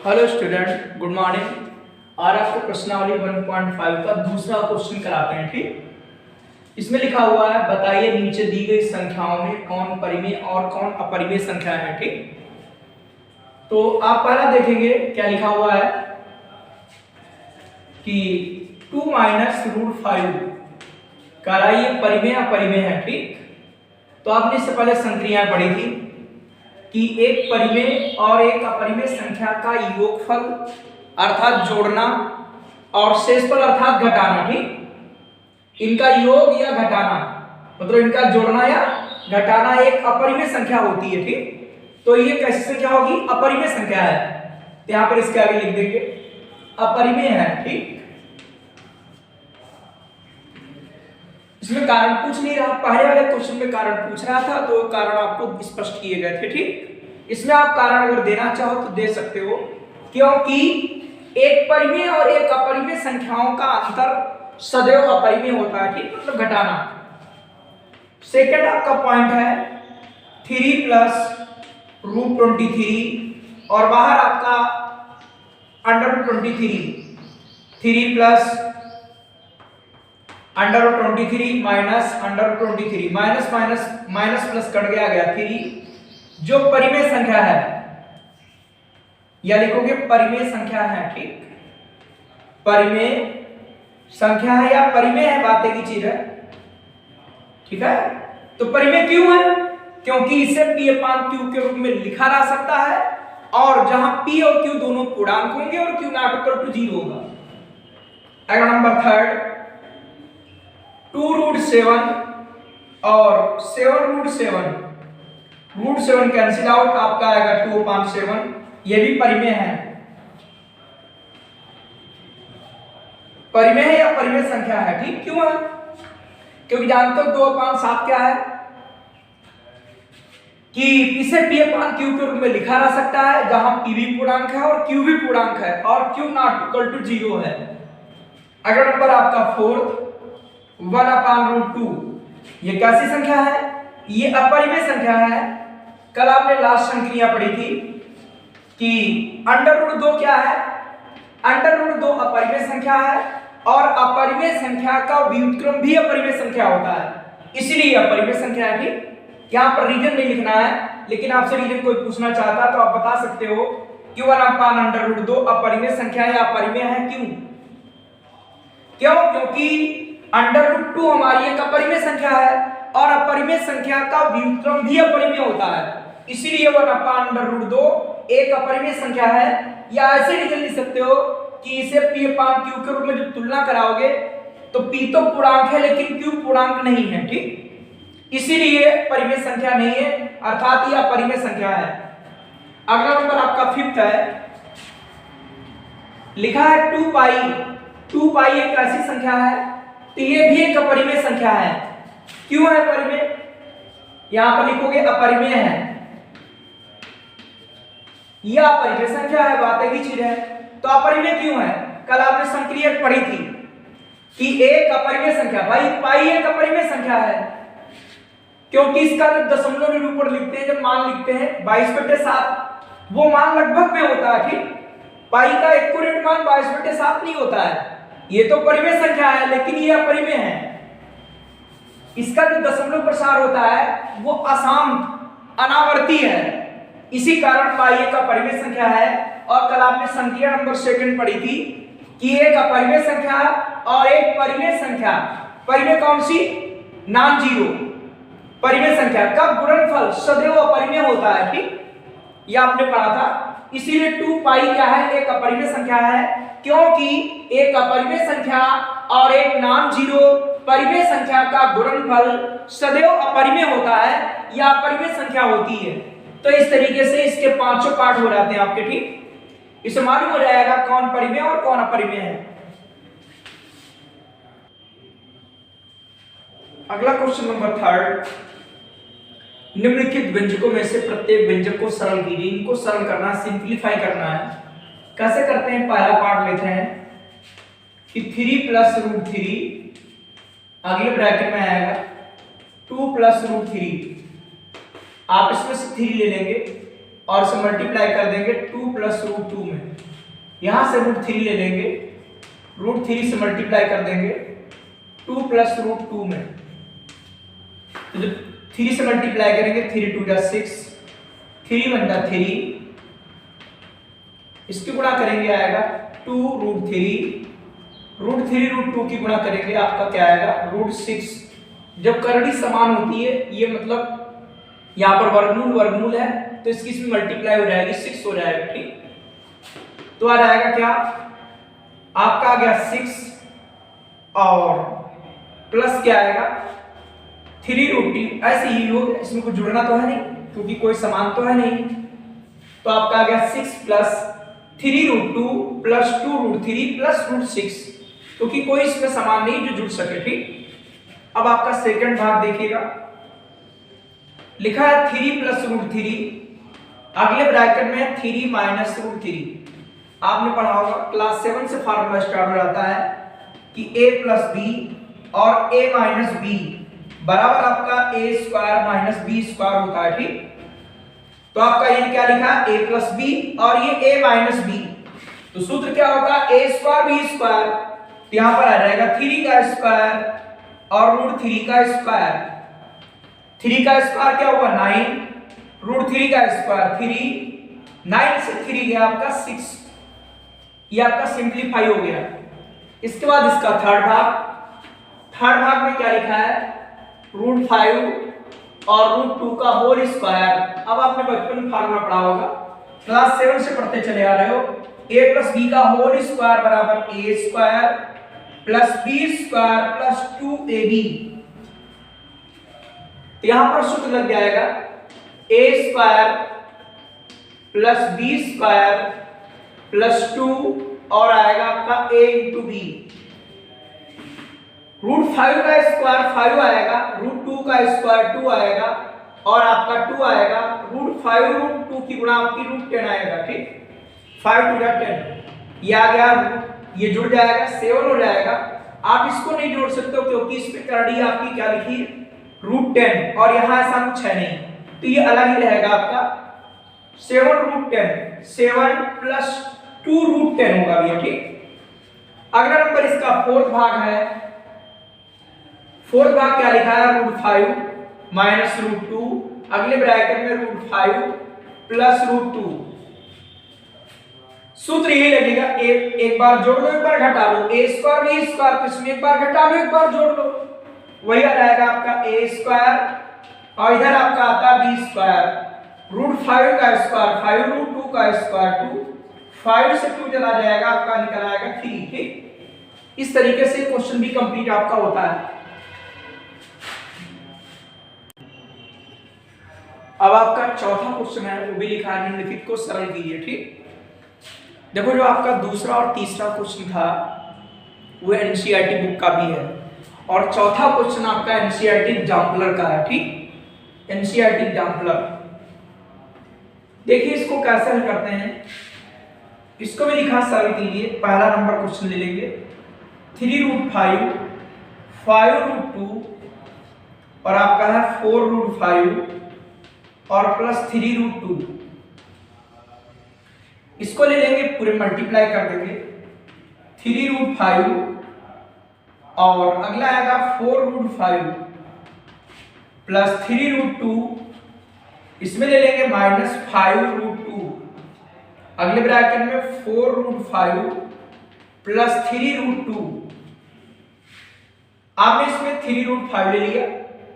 Hello student, good morning. आज आपको प्रश्नावली 1.5 का दूसरा क्वेश्चन कराते हैं। ठीक, इसमें लिखा हुआ है बताइए नीचे दी गई संख्याओं में कौन परिमेय और कौन अपरिमेय संख्या है। ठीक, तो आप पहला देखेंगे क्या लिखा हुआ है कि 2 माइनस रूट 5 कह रहा है ये परिमेय अपरिमेय है। ठीक, तो आपने इससे पहले संक्रियाएं पढ़ी थी कि एक परिमेय और एक अपरिमेय संख्या का योगफल अर्थात जोड़ना और शेषफल अर्थात घटाना। ठीक, इनका योग या घटाना मतलब इनका जोड़ना या घटाना एक अपरिमेय संख्या होती है। ठीक, तो ये कैसी संख्या होगी? अपरिमेय संख्या है। तो यहां पर इसके आगे लिख देंगे अपरिमेय है। ठीक, इसमें कारण पूछ नहीं रहा, पहले वाले क्वेश्चन में कारण पूछ रहा था तो कारण आपको स्पष्ट किए गए थे। ठीक, इसमें आप कारण अगर देना चाहो तो दे सकते हो, क्योंकि एक परिमेय और एक अपरिमेय संख्याओं का अंतर सदैव अपरिमेय होता है। ठीक, मतलब घटाना। सेकंड आपका पॉइंट है 3 प्लस रूट 23 और बाहर आपका under root 23, 3 plus under root 23 minus under root 23, minus minus minus plus cut गया 3 जो परिमेय संख्या है, या लिखोगे परिमेय संख्या है। ठीक, परिमेय संख्या है या परिमेय है, बात एक ही चीज है। ठीक है, तो परिमेय क्यों है? क्योंकि इसे p अपान q के रूप में लिखा जा सकता है और जहां p और q दोनों पूर्णांक होंगे और q नॉट इक्वल टू 0 होगा। अगर नंबर थर्ड 2 रूट 7 और 7 रूट 7, रूट 7 कैंसिल आउट, आपका आएगा 2 अपान 7। ये भी परिमेय है। परिमेय है या परिमेय संख्या है। ठीक, क्यों है? क्योंकि जानते हो 2 अपान 7 क्या है कि इसे p अपान q के रूप में लिखा जा सकता है जहां p भी पूर्णांक है और q भी पूर्णांक है और q नॉट इक्वल टू 0 है। अगर नंबर आपका फोर्थ 1 अपान रूट 2, ये कैसी संख्या है? ये अपरिमेय संख्या है। कल आपने लास्ट संक्रिया पढ़ी थी कि अंडर रूट 2 क्या है? अंडर रूट 2 अपरिमेय संख्या है और अपरिमेय संख्या का व्युत्क्रम भी अपरिमेय संख्या होता है, इसलिए अपरिमेय संख्या है। ठीक, यहां पर रीजन नहीं लिखना है, लेकिन आपसे रीजन कोई पूछना चाहता तो आप बता सकते हो कि 1 अपान अंडर रूट 2 अपरिमेय संख्या या अपरिमेय है। क्यों? क्योंकि अंडर रूट 2 हमारी एक अपरिमेय संख्या है और अपरिमेय संख्या का व्युत्क्रम भी अपरिमेय होता है, इसीलिए 1 अपान अंडर रूट 2 एक अपरिमेय संख्या है। या ऐसे रीजन लिख सकते हो कि इसे p अपान q के रूप में जब तुलना कराओगे तो p तो पूर्णांक है लेकिन q पूर्णांक नहीं है। ठीक, इसीलिए परिमेय संख्या नहीं है, अर्थात यह अपरिमेय संख्या है। अगला नंबर आपका फिफ्थ है, लिखा है 2 पाई। 2 पाई एक ऐसी संख्या है तो ये भी एक अपरिमेय संख्या है। क्यों है अपरिमेय? यहां पर लिखोगे अपरिमेय है, यह अपरिमेय संख्या है, बात एक ही चीज है। तो अपरिमेय क्यों है? कल आपने संक्रियक पढ़ी थी कि एक अपरिमेय संख्या, भाई पाई एक अपरिमेय संख्या है क्योंकि इसका दशमलव निरूपण लिखते हैं, जब मान लिखते हैं 22/7, वो मान लगभग में होता है। ठीक, पाई का एक्यूरेट मान 22/7 नहीं होता है। ये तो परिमेय संख्या है लेकिन ये अपरिमेय है। इसका जो दशमलव प्रसार होता है वो असांत अनावर्ती है, इसी कारण पाई एक अपरिमेय संख्या है। और कल आपने संख्या नंबर सेकंड पढ़ी थी कि एक अपरिमेय संख्या और एक परिमेय संख्या, परिमेय कौन सी? नॉन जीरो परिमेय संख्या का गुणनफल सदैव अपरिमेय होता है। ठीक, यह आपने पढ़ा था। इसीलिए 2 पाई क्या है? एक अपरिमेय संख्या है, क्योंकि एक अपरिमेय संख्या और एक नॉन जीरो परिमेय संख्या का गुणनफल सदैव अपरिमेय होता है या अपरिमेय संख्या होती है। तो इस तरीके से इसके पांचों पार्ट हो जाते हैं आपके। ठीक, इससे मालूम हो जाएगा कौन परिमेय और कौन अपरिमेय है। अगला क्वेश्चन नंबर थर्ड, निम्नलिखित व्यंजकों में से प्रत्येक व्यंजक को सरल कीजिए। इनको सरल करना, सिंप्लीफाई करना है। कैसे करते हैं? पहला पार्ट लेते हैं कि 3 प्लस रूट 3, अगले ब्रैकेट में आएगा 2 प्लस रूट 3। आप इसमें से 3 ले लेंगे और इसे मल्टीप्लाई कर देंगे 2 प्लस रूट 2 में। यहां से रूट 3 ले लेंगे, रूट 3 से मल्टीप्लाई कर देंगे 2 प्लस रूट 2 में। तो जब 3 से मल्टीप्लाई करेंगे 3 2 जा 6, 3 बनता 3, इसकी गुणा करेंगे आएगा 2 रूट 3, रूट 3 रूट 2 की गुणा करेंगे आपका क्या आएगा रूट 6। जब करड़ी समान होती है, ये मतलब यहाँ पर वर्गमूल वर्गमूल है तो इसकी इसमें मल्टीप्लाई हो जाएगी 6 हो जाएगा, ठीक। तो आ जाएगा क्या आपका आ गया 6 और प्लस क्या आएगा 3 रूट 3। ऐसे ही हो, इसमें कुछ जुड़ना तो है नहीं क्योंकि कोई समान तो है नहीं। तो आपका आ गया 6 plus 3 root 2 plus 2 root 3 plus root 6, क्योंकि कोई इसमें समान नहीं जो जुड़ सके, ठीक। अब आपका सेकंड भाग देखिएगा, लिखा है 3 प्लस रूट 3, अगले ब्रैकेट में है 3 माइनस रूट 3। आपने पढ़ा होगा क्लास 7 से फार्मूला स्टार्ट हो जाता है कि a प्लस बी और a माइनस बी बराबर आपका a square minus B square होता है, ठीक। तो आपका ये क्या लिखा है a प्लस बी और ये a माइनस बी, तो सूत्र क्या होगा a स्क्वायर बी स्क्वायर। तो यहां पर आ जाएगा 3 का स्क्वायर और रूट 3 का स्क्वायर। 3 का स्क्वायर क्या होगा 9, रूट 3 का स्क्वायर 3, 9 से 3 गया आपका 6, ये आपका सिंपलीफाई हो गया। इसके बाद इसका थर्ड भाग में क्या लिखा है रूट 5 और रूट 2 का होल स्क्वायर। अब आपने बचपन में फार्मूला पढ़ा होगा, क्लास 7 से पढ़ते चले आ रहे हो, a प्लस बी का होल स्क्वायर बराबर a square plus B square plus 2ab। तो यहां पर सूत्र लग जाएगा a square plus B square plus 2 और आएगा आपका a इंटू बी। रूट 5 का स्क्वायर 5 आएगा, रूट 2 का स्क्वायर 2 आएगा और आपका 2 आएगा, रूट 5 रूट 2 की गुणा आपकी रूट 10 आएगा, ठीक। 5 2 10, ये आ गया, ये जुड़ जाएगा 7 हो जाएगा। आप इसको नहीं जोड़ सकते हो क्योंकि इस पे करड़ी आपकी क्या लिखी रूट 10 और यहां ऐसा कुछ है नहीं, तो ये अलग ही रहेगा आपका 7 रूट 10, 7 प्लस 2 रूट 10 होगा भैया, ठीक। अगला नंबर इसका फोर्थ भाग है। फोर्थ भाग क्या लिखा है रूट 5 माइनस रूट 2, अगले ब्रैकेट में रूट 5 प्लस रूट 2। सूत्र यही लगेगा एक बार जोड़ लो एक बार घटा लो, a स्क्वायर बी स्क्वायर, तो इसमें एक बार घटा लो एक बार जोड़ लो, वही आ जाएगा आपका a स्क्वायर और इधर आपका आता है b स्क्वायर, रूट 5 का स्क्वायर 5 रूट 2 का स्क्वायर 2, 5 से 2 चला जाएगा आपका निकल आएगा 3, ठीक। इस तरीके से क्वेश्चन भी कंप्लीट आपका होता है। अब आपका चौथा क्वेश्चन है, वो भी लिखा है निम्नलिखित को सरल कीजिए, ठीक। देखो जो आपका दूसरा और तीसरा क्वेश्चन था वो एनसीईआरटी बुक का भी है और चौथा क्वेश्चन आपका एनसीईआरटी एग्जाम्पलर का है, ठीक। एनसीईआरटी एग्जाम्पलर देखिए इसको कैसे हल करते हैं, इसको भी लिखा सरल कीजिए। पहला नंबर क्वेश्चन ले लेंगे 3 रूट 5 5 रूट 2 और आपका है 4 रूट 5 और प्लस 3 रूट 2। इसको ले लेंगे पूरे मल्टीप्लाई कर देंगे 3 रूट 5 और अगला आएगा 4 रूट 5 प्लस 3 रूट 2, इसमें ले लेंगे माइनस 5 रूट 2, अगले ब्रैकेट में 4 रूट 5 प्लस 3 रूट 2। आपने इसमें 3 रूट 5 ले लिया,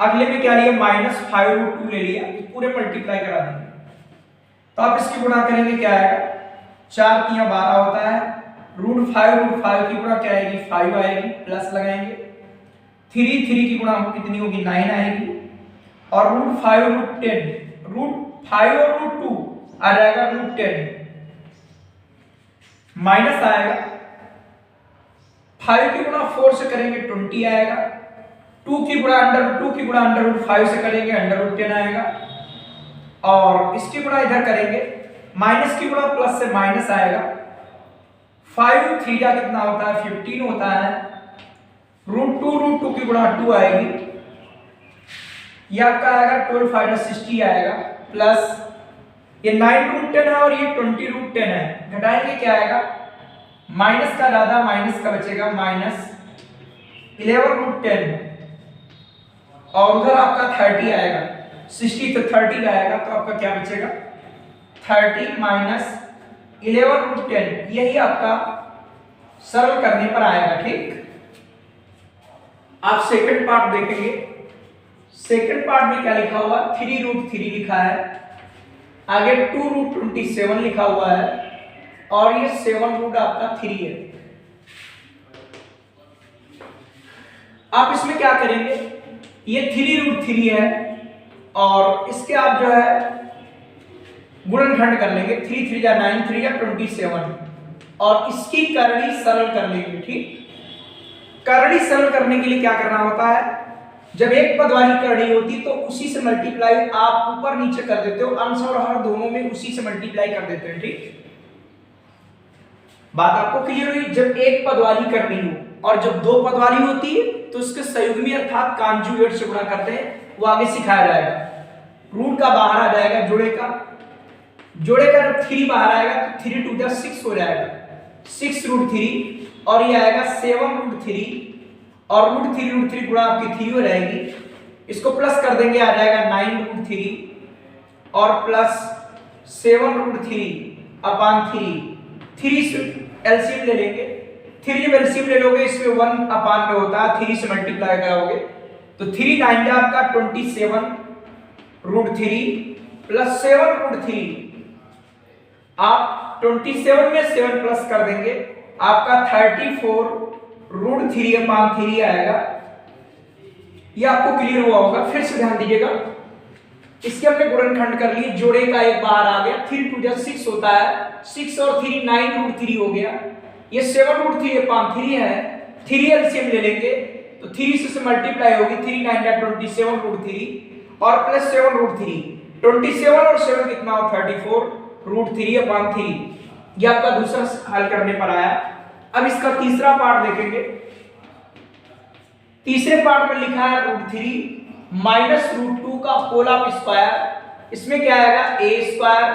अगले में क्या लिया माइनस 5 रूट 2 ले लिया, पूरे मल्टीप्लाई करा देंगे। तो आप इसकी गुणा करेंगे क्या आएगा 4 3 12 होता है, रूट 5 की गुणा क्या आएगी 5 आएगी, प्लस लगाएंगे 3 की गुणा कितनी होगी 9 आएगी और रूट 5 रूट 10, रूट 5 और रूट 2 आ जाएगा रूट 10 माइनस आएगा 5 की गुणा 4 से करेंगे 20 आएगा, 2 की गुणा अंडर रूट 5 से करेंगे अंडर रूट 10 आएगा और इसकी गुणा इधर करेंगे माइनस की गुणा प्लस से माइनस आएगा, 5 3 का कितना होता है 15 होता है, रूट 2 की गुणा 2 आएगी, ये आपका आएगा 12 5 60 आएगा प्लस ये 9√10 है और ये 20√10 है, घटाएंगे क्या आएगा, माइनस का दादा माइनस का बचेगा, -11√10 और उधर आपका 30 आएगा, 60 तो 30 आएगा, तो आपका क्या बचेगा 30 माइनस 11√10, यही आपका सरल करने पर आएगा। ठीक, आप सेकंड पार्ट देखेंगे, सेकंड पार्ट में क्या लिखा हुआ, 3√3 लिखा है, आगे 2√27 लिखा हुआ है और ये 7 रूट आपका 3 है। आप इसमें क्या करेंगे, ये 3√3 है और इसके आप जो है गुणनखंड कर लेंगे, 3 3 जा 9, 3 जा 27 और इसकी करड़ी सरल कर लेंगे। ठीक, करड़ी सरल करने के लिए क्या करना होता है, जब एक पद वाली करड़ी होती तो उसी से मल्टीप्लाई आप ऊपर नीचे कर देते हो, अंश और हर दोनों में उसी से मल्टीप्लाई कर देते हैं। ठीक, बात आपको क्लियर हुई। जब एक पद वाली करनी हो और जब दो पद वाली होती है तो उसके संयुग्मी अर्थात कॉन्जुगेट से गुणा करते हैं, वो आगे सिखाया जाएगा। रूट का बाहर आ जाएगा, जोड़े का जब 3 बाहर आएगा तो 3 2 जा 6 हो जाएगा, 6√3 और ये आएगा 7√3 और √3 गुणा आपकी 3 हो जाएगी, इसको प्लस कर देंगे, आ जाएगा 9√3 और प्लस 7√3 अपान 3 से एलसीएम ले लेंगे, 3 जब एलसीएम ले लोगे इसमें 1 अपान में होता है, 3 से मल्टीप्लाई कराओगे तो 3 9 जा आपका 27√3 प्लस 7√3, आप 27 में 7 प्लस कर देंगे, आपका 34√3 अपान 3 आएगा। ये आपको क्लियर हुआ होगा, फिर से ध्यान दीजिएगा। इसके हमने गुणनखंड कर लिए, जोड़े का एक बाहर आ गया, 3 2 जा 6 होता है, 6 और 3 9√3 हो गया, ये 7√3 अपान 3 है, 3 एलसीएम ले लेंगे तो 3 से मल्टीप्लाई होगी, 3 9 जा 27√3 और प्लस 7√3, 27 और 7 कितना हो 34√3 अपान 3, ये आपका दूसरा हल करने पर आया। अब इसका तीसरा पार्ट देखेंगे, तीसरे पार्ट में लिखा है √3 माइनस √2 का होल ऑफ स्क्वायर, इसमें क्या आएगा a स्क्वायर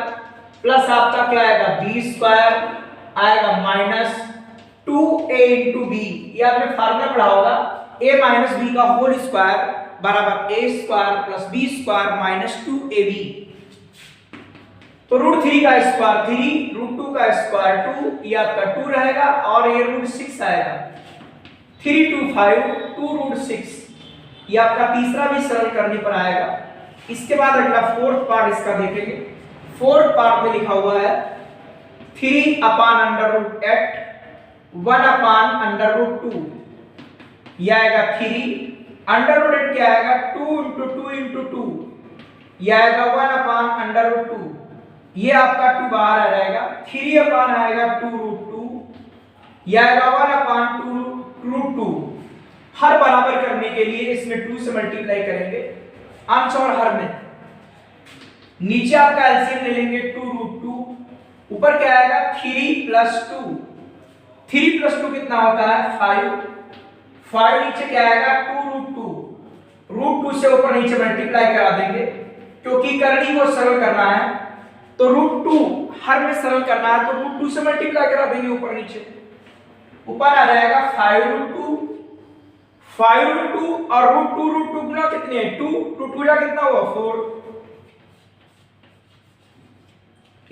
प्लस आपका क्या आएगा b स्क्वायर आएगा माइनस 2a इंटू बी, ये आपने फार्मूला पढ़ा होगा, a माइनस b का होल स्क्वायर बराबर a square plus b square minus 2ab, तो √3 का स्क्वायर 3, √2 का स्क्वायर 2, ये आपका 2 रहेगा और ये √6 आएगा, 3 2 5 2√6, ये आपका तीसरा भी सरल करने पर आएगा। इसके बाद अगला फोर्थ पार्ट इसका देखेंगे, फोर्थ पार्ट में लिखा हुआ है 3 अपान √8 1 अपान √2, ये आएगा 3 √8 क्या आएगा 2 इंटू 2 इंटू 2, ये आएगा 1 अपान √2, ये आपका 2 बाहर आ जाएगा, 3 अपान आएगा 2√2, ये आएगा 1 अपान 2√2। हर बराबर करने के लिए इसमें 2 से मल्टीप्लाई करेंगे, अंश और हर में, नीचे आपका एलसीएम ले लेंगे 2√2, ऊपर क्या आएगा 3 प्लस 2, 3 प्लस 2 कितना होता है 5, नीचे क्या आएगा 2√2, √2 से ऊपर नीचे मल्टीप्लाई करा देंगे, क्योंकि करनी को सरल करना है तो √2 हर में सरल करना है तो √2 से मल्टीप्लाई करा देंगे ऊपर नीचे, ऊपर आ जाएगा 5√2 और √2 गुना कितने हैं 2, 2 जा कितना हुआ 4।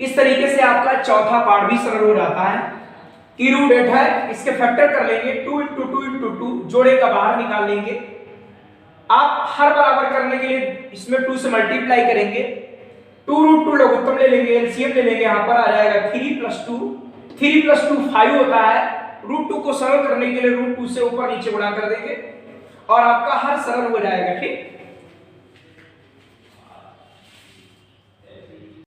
इस तरीके से आपका चौथा पार्ट भी सरल हो जाता है कि √8 है, इसके फैक्टर कर लेंगे 2 इंटू 2 इंटू 2, जोड़े का बाहर निकाल लेंगे, आप हर बराबर करने के लिए इसमें 2 से मल्टीप्लाई करेंगे, 2√2 लघुत्तम ले लेंगे, एलसीएम ले लेंगे, यहां पर आ जाएगा 3 प्लस 2 5 होता है, √2 को सरल करने के लिए √2 से ऊपर नीचे गुणा कर देंगे और आपका हर सरल हो जाएगा। ठीक,